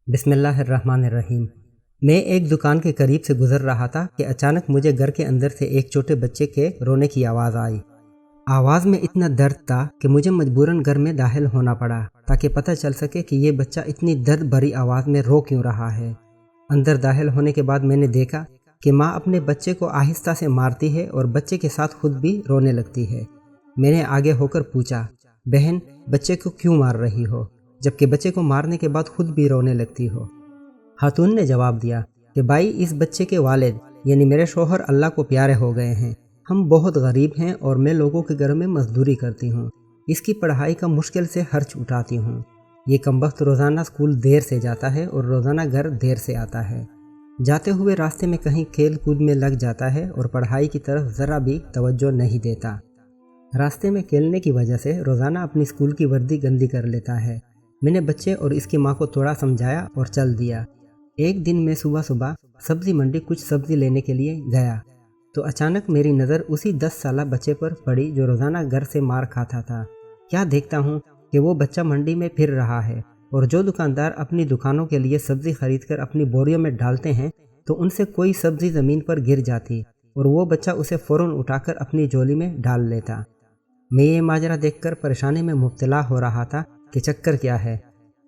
بسم اللہ الرحمن الرحیم۔ میں ایک دکان کے قریب سے گزر رہا تھا کہ اچانک مجھے گھر کے اندر سے ایک چھوٹے بچے کے رونے کی آواز آئی۔ آواز میں اتنا درد تھا کہ مجھے مجبوراً گھر میں داخل ہونا پڑا تاکہ پتہ چل سکے کہ یہ بچہ اتنی درد بھری آواز میں رو کیوں رہا ہے۔ اندر داخل ہونے کے بعد میں نے دیکھا کہ ماں اپنے بچے کو آہستہ سے مارتی ہے اور بچے کے ساتھ خود بھی رونے لگتی ہے۔ میں نے آگے ہو کر پوچھا، بہن بچے کو کیوں مار رہی ہو جبکہ بچے کو مارنے کے بعد خود بھی رونے لگتی ہو؟ خاتون نے جواب دیا کہ بھائی اس بچے کے والد یعنی میرے شوہر اللہ کو پیارے ہو گئے ہیں، ہم بہت غریب ہیں اور میں لوگوں کے گھر میں مزدوری کرتی ہوں، اس کی پڑھائی کا مشکل سے خرچ اٹھاتی ہوں۔ یہ کمبخت روزانہ اسکول دیر سے جاتا ہے اور روزانہ گھر دیر سے آتا ہے، جاتے ہوئے راستے میں کہیں کھیل کود میں لگ جاتا ہے اور پڑھائی کی طرف ذرا بھی توجہ نہیں دیتا۔ راستے میں کھیلنے کی وجہ سے روزانہ اپنی اسکول کی وردی گندی کر لیتا ہے۔ میں نے بچے اور اس کی ماں کو تھوڑا سمجھایا اور چل دیا۔ ایک دن میں صبح سبزی منڈی کچھ سبزی لینے کے لیے گیا تو اچانک میری نظر اسی 10 سالہ بچے پر پڑی جو روزانہ گھر سے مار کھاتا تھا۔ کیا دیکھتا ہوں کہ وہ بچہ منڈی میں پھر رہا ہے اور جو دکاندار اپنی دکانوں کے لیے سبزی خرید کر اپنی بوریوں میں ڈالتے ہیں تو ان سے کوئی سبزی زمین پر گر جاتی اور وہ بچہ اسے فوراً اٹھا کر اپنی جولی میں ڈال لیتا۔ میں یہ ماجرا دیکھ کر پریشانی میں مبتلا ہو رہا تھا کہ چکر کیا ہے۔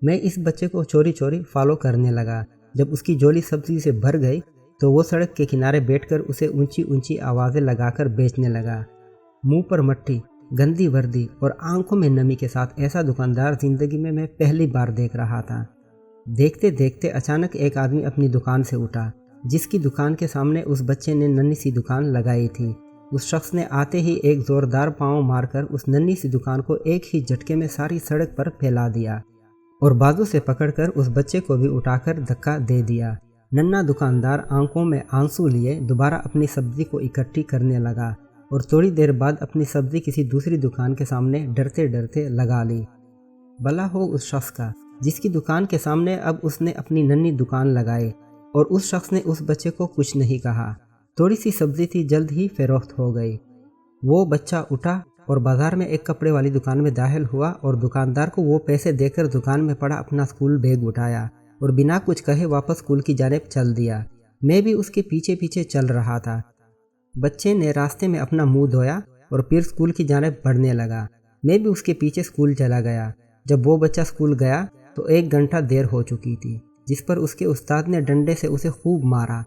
میں اس بچے کو چوری فالو کرنے لگا۔ جب اس کی جولی سبزی سے بھر گئی تو وہ سڑک کے کنارے بیٹھ کر اسے اونچی آوازیں لگا کر بیچنے لگا۔ منہ پر مٹی، گندی وردی اور آنکھوں میں نمی کے ساتھ ایسا دکاندار زندگی میں پہلی بار دیکھ رہا تھا۔ دیکھتے دیکھتے اچانک ایک آدمی اپنی دکان سے اٹھا جس کی دکان کے سامنے اس بچے نے ننھی سی دکان لگائی تھی۔ اس شخص نے آتے ہی ایک زوردار پاؤں مار کر اس ننھی سی دکان کو ایک ہی جھٹکے میں ساری سڑک پر پھیلا دیا اور بازو سے پکڑ کر اس بچے کو بھی اٹھا کر دھکا دے دیا۔ ننھا دکاندار آنکھوں میں آنسو لیے دوبارہ اپنی سبزی کو اکٹھی کرنے لگا اور تھوڑی دیر بعد اپنی سبزی کسی دوسری دکان کے سامنے ڈرتے لگا لی۔ بھلا ہو اس شخص کا جس کی دکان کے سامنے اب اس نے اپنی ننھی دکان لگائی اور اس شخص نے اس بچے کو کچھ نہیں کہا۔ تھوڑی سی سبزی تھی، جلد ہی فروخت ہو گئی۔ وہ بچہ اٹھا اور بازار میں ایک کپڑے والی دکان میں داخل ہوا اور دکاندار کو وہ پیسے دے کر دکان میں پڑا اپنا اسکول بیگ اٹھایا اور بنا کچھ کہے واپس اسکول کی جانب چل دیا۔ میں بھی اس کے پیچھے چل رہا تھا۔ بچے نے راستے میں اپنا منہ دھویا اور پھر اسکول کی جانب بڑھنے لگا۔ میں بھی اس کے پیچھے اسکول چلا گیا۔ جب وہ بچہ اسکول گیا تو 1 گھنٹہ دیر ہو چکی تھی، جس پر اس کے استاد نے ڈنڈے سے اسے خوب مارا۔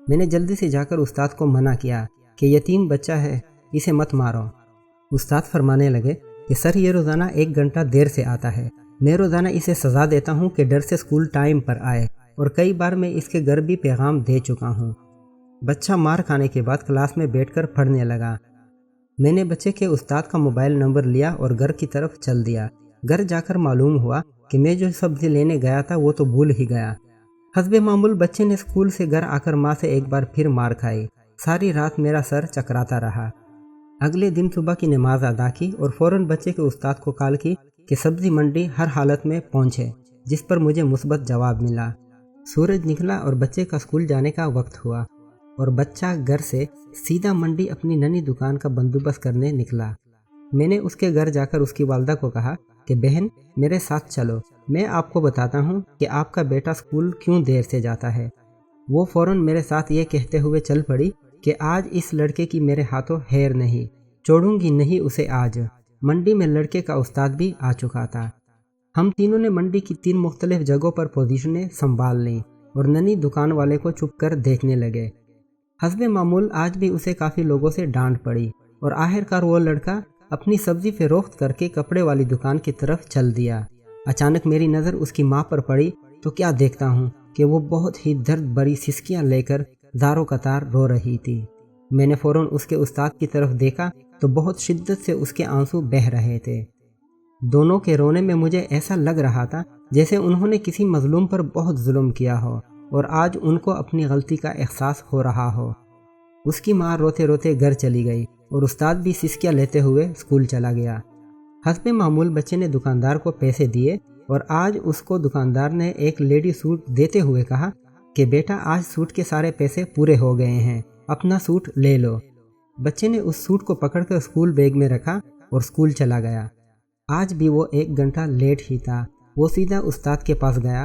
میں نے جلدی سے جا کر استاد کو منع کیا کہ یتیم بچہ ہے، اسے مت مارو۔ استاد فرمانے لگے کہ سر یہ روزانہ 1 گھنٹہ دیر سے آتا ہے، میں روزانہ اسے سزا دیتا ہوں کہ ڈر سے اسکول ٹائم پر آئے اور کئی بار میں اس کے گھر بھی پیغام دے چکا ہوں۔ بچہ مار کھانے کے بعد کلاس میں بیٹھ کر پڑھنے لگا۔ میں نے بچے کے استاد کا موبائل نمبر لیا اور گھر کی طرف چل دیا۔ گھر جا کر معلوم ہوا کہ میں جو سبزی لینے گیا تھا وہ تو بھول ہی گیا۔ حسب معمول بچے نے اسکول سے گھر آ کر ماں سے ایک بار پھر مار کھائی۔ ساری رات میرا سر چکراتا رہا۔ اگلے دن صبح کی نماز ادا کی اور فوراً بچے کے استاد کو کال کی کہ سبزی منڈی ہر حالت میں پہنچے، جس پر مجھے مثبت جواب ملا۔ سورج نکلا اور بچے کا اسکول جانے کا وقت ہوا اور بچہ گھر سے سیدھا منڈی اپنی ننھی دکان کا بندوبست کرنے نکلا۔ میں نے اس کے گھر جا کر اس کی والدہ کو کہا کہ بہن میرے ساتھ چلو، میں آپ کو بتاتا ہوں کہ آپ کا بیٹا اسکول کیوں دیر سے جاتا ہے۔ وہ فوراً میرے ساتھ یہ کہتے ہوئے چل پڑی کہ آج اس لڑکے کی میرے ہاتھوں خیر نہیں، چھوڑوں گی نہیں اسے آج۔ منڈی میں لڑکے کا استاد بھی آ چکا تھا۔ ہم تینوں نے منڈی کی 3 مختلف جگہوں پر پوزیشنیں سنبھال لیں اور ننھی دکان والے کو چھپ کر دیکھنے لگے۔ حسب معمول آج بھی اسے کافی لوگوں سے ڈانٹ پڑی اور آخرکار وہ لڑکا اپنی سبزی فروخت کر کے کپڑے والی دکان کی طرف چل دیا۔ اچانک میری نظر اس کی ماں پر پڑی تو کیا دیکھتا ہوں کہ وہ بہت ہی درد بھری سسکیاں لے کر زاروں قطار رو رہی تھی۔ میں نے فوراً اس کے استاد کی طرف دیکھا تو بہت شدت سے اس کے آنسو بہہ رہے تھے۔ دونوں کے رونے میں مجھے ایسا لگ رہا تھا جیسے انہوں نے کسی مظلوم پر بہت ظلم کیا ہو اور آج ان کو اپنی غلطی کا احساس ہو رہا ہو۔ اس کی ماں روتے روتے گھر چلی گئی اور استاد بھی سسکیاں لیتے ہوئے اسکول چلا گیا۔ حسب معمول بچے نے دکاندار کو پیسے دیے اور آج اس کو دکاندار نے ایک لیڈی سوٹ دیتے ہوئے کہا کہ بیٹا آج سوٹ کے سارے پیسے پورے ہو گئے ہیں، اپنا سوٹ لے لو۔ بچے نے اس سوٹ کو پکڑ کر اسکول بیگ میں رکھا اور اسکول چلا گیا۔ آج بھی وہ 1 گھنٹہ لیٹ ہی تھا۔ وہ سیدھا استاد کے پاس گیا